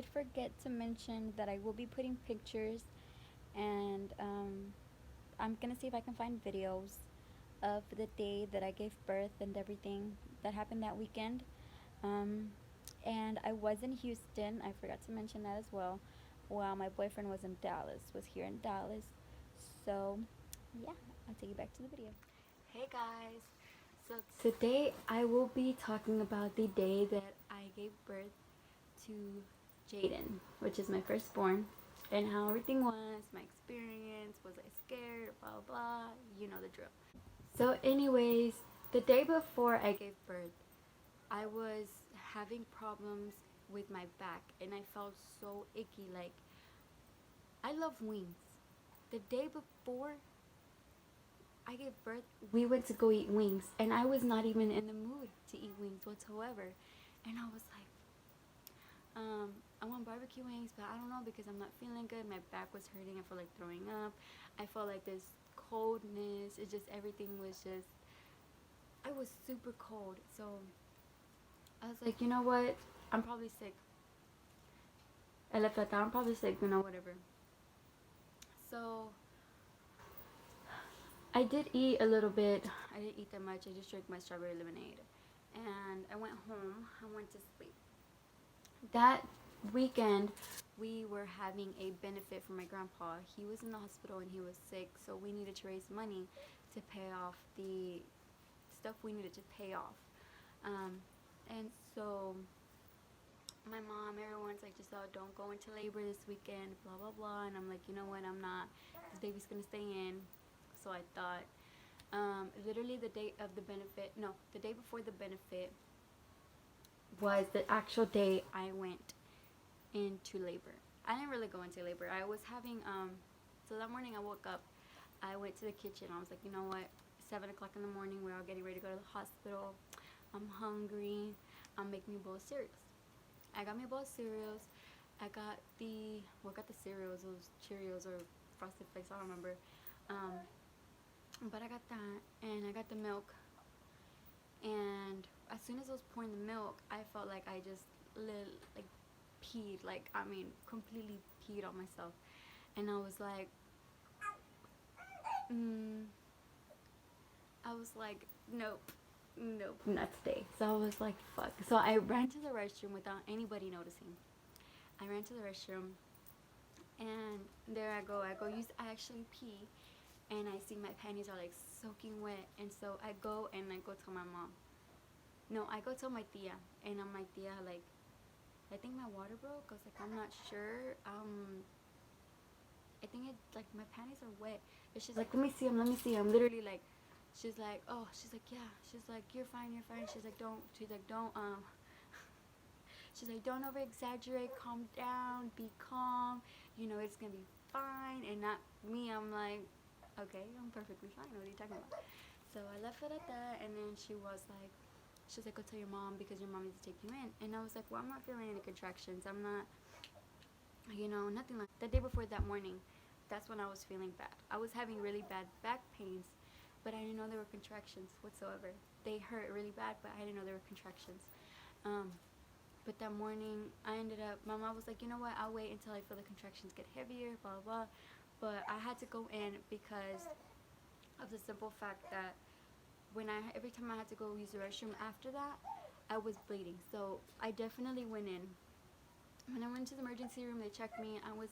did forget to mention that I will be putting pictures, and I'm gonna see if I can find videos of the day that I gave birth and everything that happened that weekend. Um, and I was in Houston. I forgot to mention that as well. While my boyfriend was in Dallas, was here in Dallas. So, yeah, I'll take you back to the video. Hey guys. So today I will be talking about the day that I gave birth to Jaden, which is my firstborn, and how everything was, my experience, was I scared, blah blah, you know the drill. So anyways, the day before I gave birth, I was having problems with my back and I felt so icky. Like, I love wings. The day before I gave birth, we went to go eat wings and I was not even in the mood to eat wings whatsoever. And I was like, I want barbecue wings, but I don't know because I'm not feeling good. My back was hurting. I felt like throwing up. I felt like this coldness. It just, everything was just, I was super cold. So I was like, you know what? I'm probably sick. I left that down. I'm probably sick, whatever. So I did eat a little bit. I didn't eat that much. I just drank my strawberry lemonade. And I went home. I went to sleep. That weekend, we were having a benefit for my grandpa. He was in the hospital and he was sick, so we needed to raise money to pay off the stuff we needed to pay off. And so my mom, everyone's like, just don't go into labor this weekend, blah blah blah. And I'm like, you know what, I'm not. This baby's gonna stay in. So I thought, literally the day of the benefit, no, the day before the benefit was the actual day I went into labor. I didn't really go into labor. I was having, so that morning I woke up, I went to the kitchen. I was like, you know what, 7 o'clock in the morning, we're all getting ready to go to the hospital. I'm hungry. I'll make me a bowl of cereals. I got me a bowl of cereals. I got got the cereals, those Cheerios or Frosted Flakes, I don't remember. But I got that, and I got the milk. And as soon as I was pouring the milk, I felt like I just like peed, like, I mean, completely peed on myself. And I was like, I was like, nope, nope, not today. So I was like, fuck. So I ran to the restroom without anybody noticing. I ran to the restroom, and there I go. I actually pee, and I see my panties are like soaking wet. And so I go tell my mom. No, I go tell my tia, and I'm like, tia, like, I think my water broke. I was like, I'm not sure. I think it, like, my panties are wet. And she's like, let me see them, let me see them. Literally, like, she's like, oh, she's like, yeah. She's like, you're fine, you're fine. She's like, don't, she's like, don't over exaggerate, calm down, be calm. You know, it's gonna be fine. And not me, I'm like, okay, I'm perfectly fine. What are you talking about? So I left it at that, and then she's like, go tell your mom because your mom needs to take you in. And I was like, well, I'm not feeling any contractions. I'm not, nothing like the day before that morning. That's when I was feeling bad. I was having really bad back pains, but I didn't know there were contractions whatsoever. They hurt really bad, but I didn't know there were contractions. But that morning, my mom was like, you know what, I'll wait until I feel the contractions get heavier, blah, blah, blah. But I had to go in because of the simple fact that every time I had to go use the restroom after that, I was bleeding. So I definitely went in. When I went to the emergency room, they checked me. I was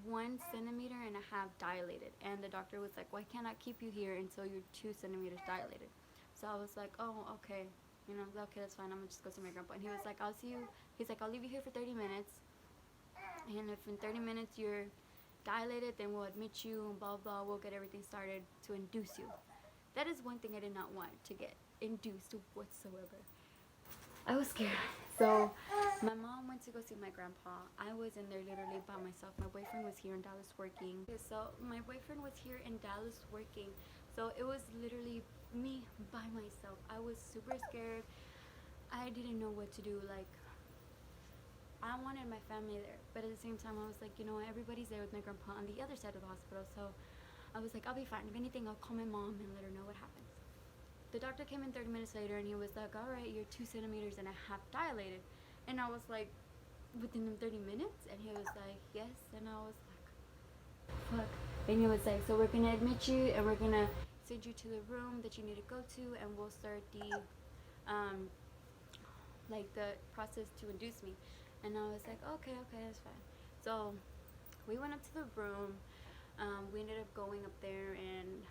1.5 centimeters dilated, and the doctor was like, well, I cannot keep you here until you're 2 centimeters dilated. So I was like, oh, okay, okay, that's fine, I'm gonna just go see my grandpa. And he was like, he's like, I'll leave you here for 30 minutes, and if in 30 minutes you're dilated, then we'll admit you, and blah blah, we'll get everything started to induce you. That is one thing I did not want to get induced whatsoever. I was scared. So my mom went to go see my grandpa. I was in there literally by myself. My boyfriend was here in Dallas working. So it was literally me by myself. I was super scared. I didn't know what to do. Like, I wanted my family there, but at the same time I was like, everybody's there with my grandpa on the other side of the hospital. So I was like, I'll be fine. If anything, I'll call my mom and let her know what happens. The doctor came in 30 minutes later, and he was like, all right, you're 2.5 centimeters dilated. And I was like, within them 30 minutes? And he was like, yes. And I was like, fuck. And he was like, so we're gonna admit you and we're gonna send you to the room that you need to go to, and we'll start the like the process to induce me. And I was like, okay, that's fine. So we went up to the room. We ended up going up there, and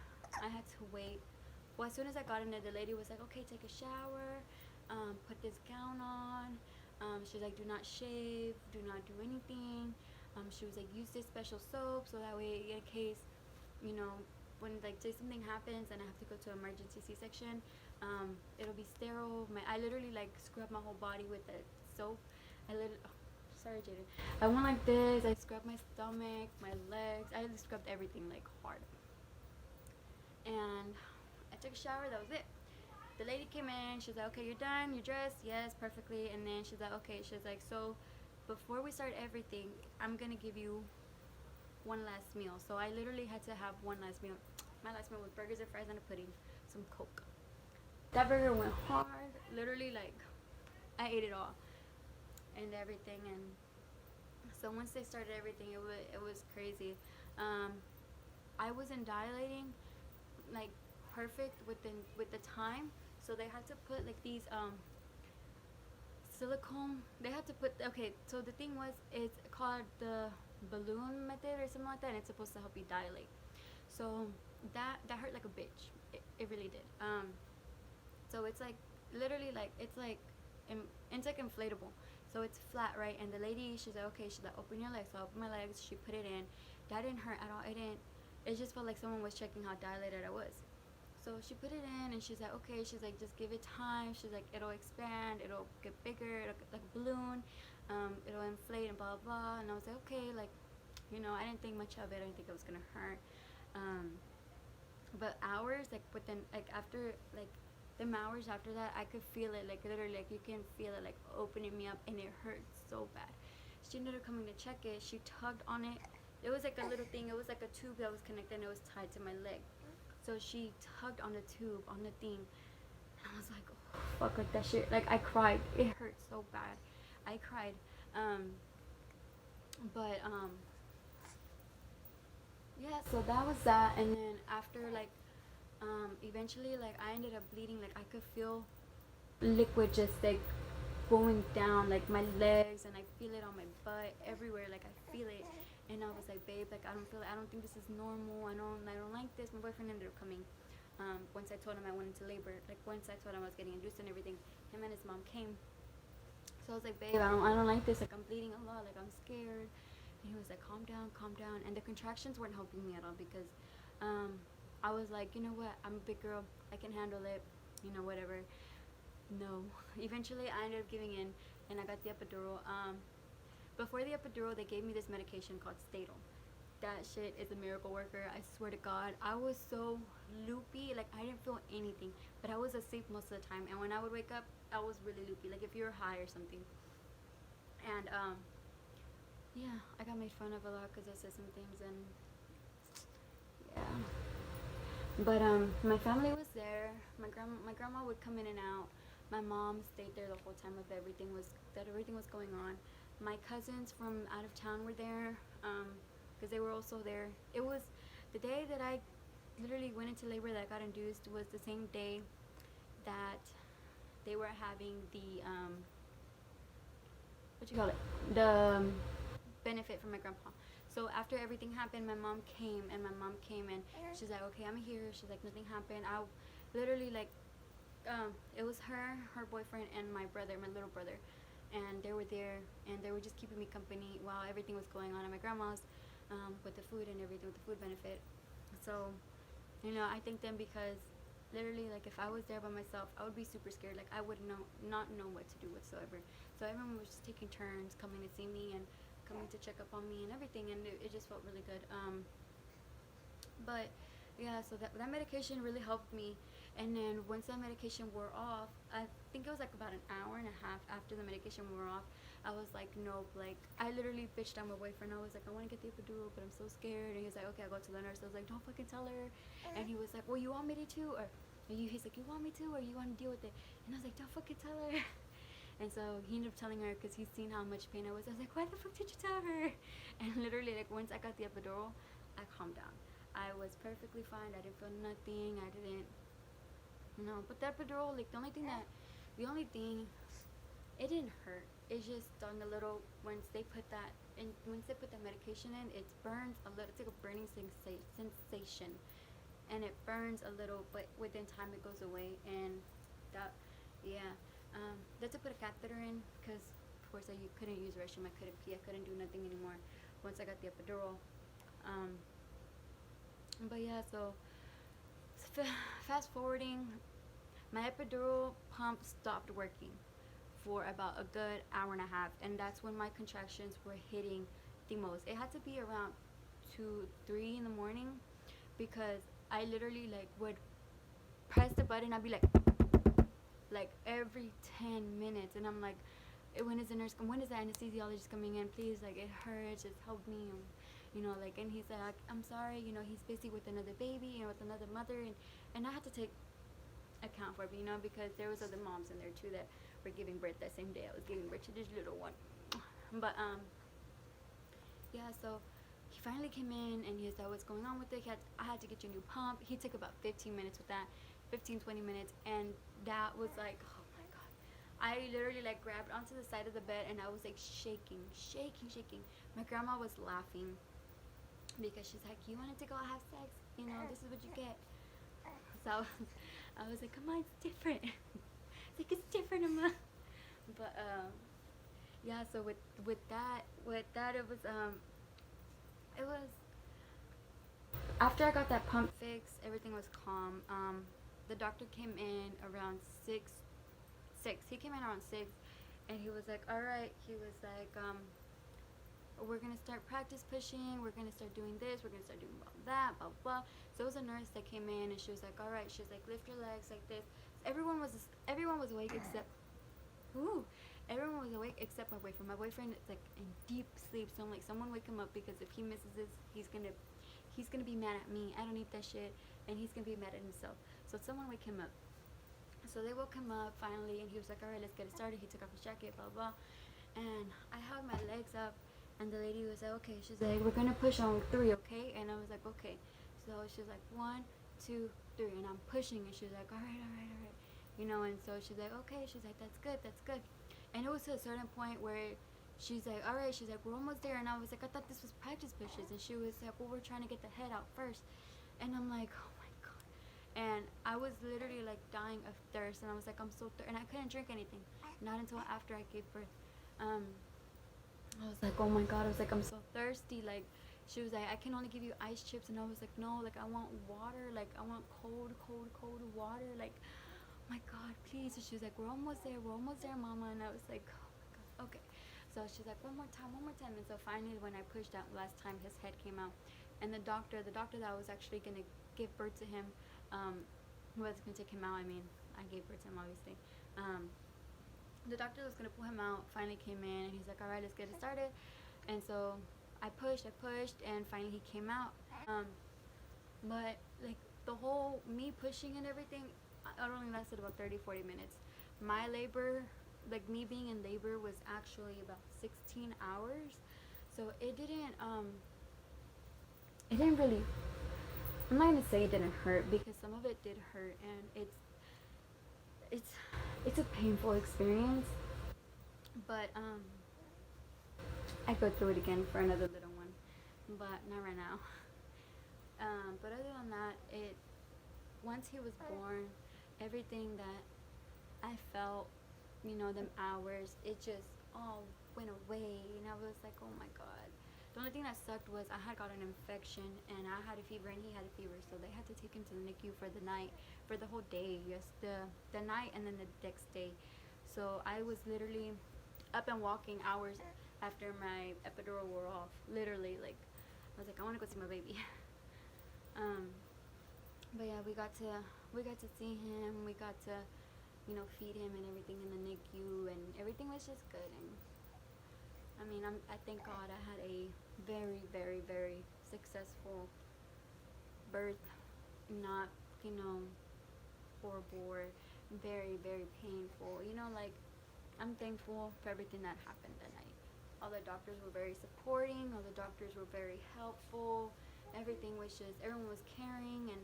I had to wait. Well, as soon as I got in there, the lady was like, okay, take a shower, put this gown on. She was like, do not shave, do not do anything. She was like, use this special soap so that way, in case, you know, when like say something happens and I have to go to emergency C-section, it'll be sterile. I literally like scrub my whole body with the soap. Sorry, Jaden. I went like this. I scrubbed my stomach, my legs. I scrubbed everything like hard. And I took a shower. That was it. The lady came in. She's like, okay, you're done. You're dressed. Yes, perfectly. And then she's like, okay. She's like, so before we start everything, I'm gonna give you one last meal. So I literally had to have one last meal. My last meal was burgers and fries and a pudding, some Coke. That burger went hard. Literally, like, I ate it all and everything. And so once they started everything, it was crazy. I wasn't dilating like perfect with the time, so they had to put like these silicone. They had to put, okay, so the thing was, it's called the balloon method or something like that, and it's supposed to help you dilate. So that hurt like a bitch. It really did. So it's like literally like it's like inflatable. So it's flat, right? And the lady, she's like, okay, she's like, open your legs. So I opened my legs. She put it in. That didn't hurt at all. It just felt like someone was checking how dilated I was. So she put it in, and she's like, okay, she's like, just give it time. She's like, it'll expand, it'll get bigger, it'll get like a balloon, it'll inflate and blah blah. And I was like, okay, like, you know, I didn't think much of it. I didn't think it was gonna hurt. But hours, like within, like after, like them hours after that, I could feel it, like literally, like you can feel it, like opening me up, and it hurt so bad. She ended up coming to check it. She tugged on it. It was like a little thing. It was like a tube that was connected, and it was tied to my leg. So she tugged on the tube, on the thing, and I was like, oh, fuck, like that shit. Like I cried. It hurt so bad. I cried. But yeah. So that was that, and then after like, eventually like I ended up bleeding. Like I could feel liquid just like going down like my legs, and I feel it on my butt, everywhere. Like I feel it. And I was like, babe, like I don't feel it. I don't think this is normal. I don't like this. My boyfriend ended up coming. Once I told him I went into labor, like once I told him I was getting induced and everything, him and his mom came. So I was like, babe, I don't like this. Like I'm bleeding a lot. Like I'm scared. And he was like, calm down, calm down. And the contractions weren't helping me at all because I was like, you know what? I'm a big girl. I can handle it. You know, whatever. No. Eventually, I ended up giving in, and I got the epidural. Before the epidural, they gave me this medication called Statal. That shit is a miracle worker. I swear to God. I was so loopy. Like, I didn't feel anything. But I was asleep most of the time. And when I would wake up, I was really loopy. Like, if you were high or something. And, yeah, I got made fun of a lot because I said some things. And, yeah. But, my family was there. My grandma would come in and out. My mom stayed there the whole time of everything was going on. My cousins from out of town were there because they were also there. It was the day that I literally went into labor that I got induced was the same day that they were having the the benefit from my grandpa. So after everything happened, my mom came and she's like, okay, I'm here. She's like, nothing happened. I literally like it was her boyfriend, and my little brother. And they were there, and they were just keeping me company while everything was going on at my grandma's with the food and everything, with the food benefit. So, you know, I thank them because literally, like, if I was there by myself, I would be super scared. Like, I would not know what to do whatsoever. So everyone was just taking turns coming to see me and coming to check up on me and everything, and it just felt really good. But yeah, so that medication really helped me. And then once that medication wore off, I think it was like about an hour and a half after the medication wore off, I was like, nope. Like, I literally bitched on my boyfriend. I was like, I want to get the epidural, but I'm so scared. And he's like, okay, I'll go to the nurse. I was like, don't fucking tell her. And he was like, well, you want me to too? Or he's like, you want me to, or you want to deal with it? And I was like, don't fucking tell her. And so he ended up telling her because he's seen how much pain I was. I was like, why the fuck did you tell her? And literally, like, once I got the epidural, I calmed down. I was perfectly fine. I didn't feel nothing. I didn't, no. But the epidural, like, the only thing, it didn't hurt. It's just on the little, once they put that, and once they put that medication in, it burns a little. It's like a burning sensation. And it burns a little, but within time it goes away. And that, yeah. They had to put a catheter in because, of course, I couldn't use the restroom. I couldn't pee. I couldn't do nothing anymore once I got the epidural. But yeah, so fast forwarding, my epidural pump stopped working for about a good hour and a half, and that's when my contractions were hitting the most. It had to be around 2, 3 in the morning because I literally like would press the button. I'd be like every 10 minutes, and I'm like, when is the nurse when is the anesthesiologist coming in, please, like, it hurts, just help me, like. And he's like, I'm sorry, he's busy with another baby, with another mother, and I had to take account for it, because there was other moms in there too that were giving birth that same day I was giving birth to this little one. But yeah, so he finally came in and he said, what's going on with it? I had to get you a new pump. He took about 15 minutes with that, 15-20 minutes, and that was like, oh my god, I literally like grabbed onto the side of the bed and I was like shaking. My grandma was laughing because she's like, you wanted to go have sex, this is what you get. So I was like, come on, it's different. It's different, Emma. But yeah, so with that it was after I got that pump fixed, everything was calm. The doctor came in around 6. He came in around 6, and he was like, all right. He was like, we're gonna start practice pushing. We're gonna start doing this. We're gonna start doing that, blah blah. So it was a nurse that came in, and she was like, all right. She's like, lift your legs like this. Everyone was awake except everyone was awake except my boyfriend. My boyfriend is like in deep sleep, so I'm like, someone wake him up, because if he misses this, he's gonna be mad at me. I don't need that shit, and he's gonna be mad at himself. So someone wake him up. So they woke him up finally, and he was like, all right, let's get it started. He took off his jacket, blah blah, and I held my legs up, and the lady was like, okay. She's like, we're gonna push on 3, okay? And I was like, okay. So she's like, 1, 2, 3, and I'm pushing, and she's like, all right. And so she's like, okay. She's like, that's good. And it was to a certain point where she's like, all right. She's like, we're almost there. And I was like, I thought this was practice pushes. And she was like, well, we're trying to get the head out first. And I'm like, oh my god. And I was literally like dying of thirst, and I was like, I'm so thirsty, and I couldn't drink anything, not until after I gave birth. I was like, oh my god. I was like, I'm so thirsty. Like, she was like, I can only give you ice chips. And I was like, no, like, I want water. Like, I want cold water. Like, oh my god, please. So she was like, we're almost there, mama. And I was like, oh my god, okay. So she's like, one more time. And so finally, when I pushed out last time, his head came out, and the doctor that was actually gonna give birth to him, who was gonna take him out, I mean, I gave birth to him, obviously. The doctor that was gonna pull him out finally came in, and he's like, all right, let's get it started. And so I pushed, and finally he came out. But like the whole me pushing and everything, it only lasted about 30-40 minutes. My labor, like me being in labor, was actually about 16 hours. So it didn't really, I'm not gonna say it didn't hurt, because some of it did hurt, and it's a painful experience. But I go through it again for another little one, but not right now. But other than that, once he was born, everything that I felt, them hours, it just all went away, and I was like, oh my god. The only thing that sucked was I had got an infection, and I had a fever, and he had a fever, so they had to take him to the NICU for the night, for the whole day, yes, the night and then the next day. So I was literally up and walking hours after my epidural wore off. Literally, like, I was like, I want to go see my baby. But yeah, we got to see him. We got to, feed him and everything in the NICU, and everything was just good. And I mean, I thank God I had a very, very, very successful birth. Not, horrible or very, very painful. Like, I'm thankful for everything that happened that night. All the doctors were very supporting, all the doctors were very helpful. Everything was just, everyone was caring, and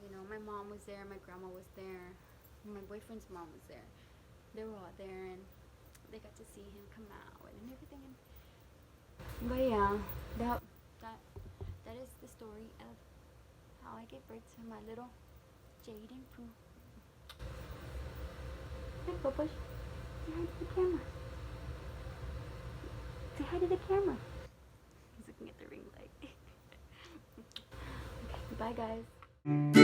you know, my mom was there, my grandma was there, my boyfriend's mom was there. They were all there, and they got to see him come out and everything. But yeah, that is the story of how I gave birth to my little Jaden Pooh. Hey, Bubba, say hi to the camera. Say hi to the camera. He's looking at the ring light. Okay, bye guys.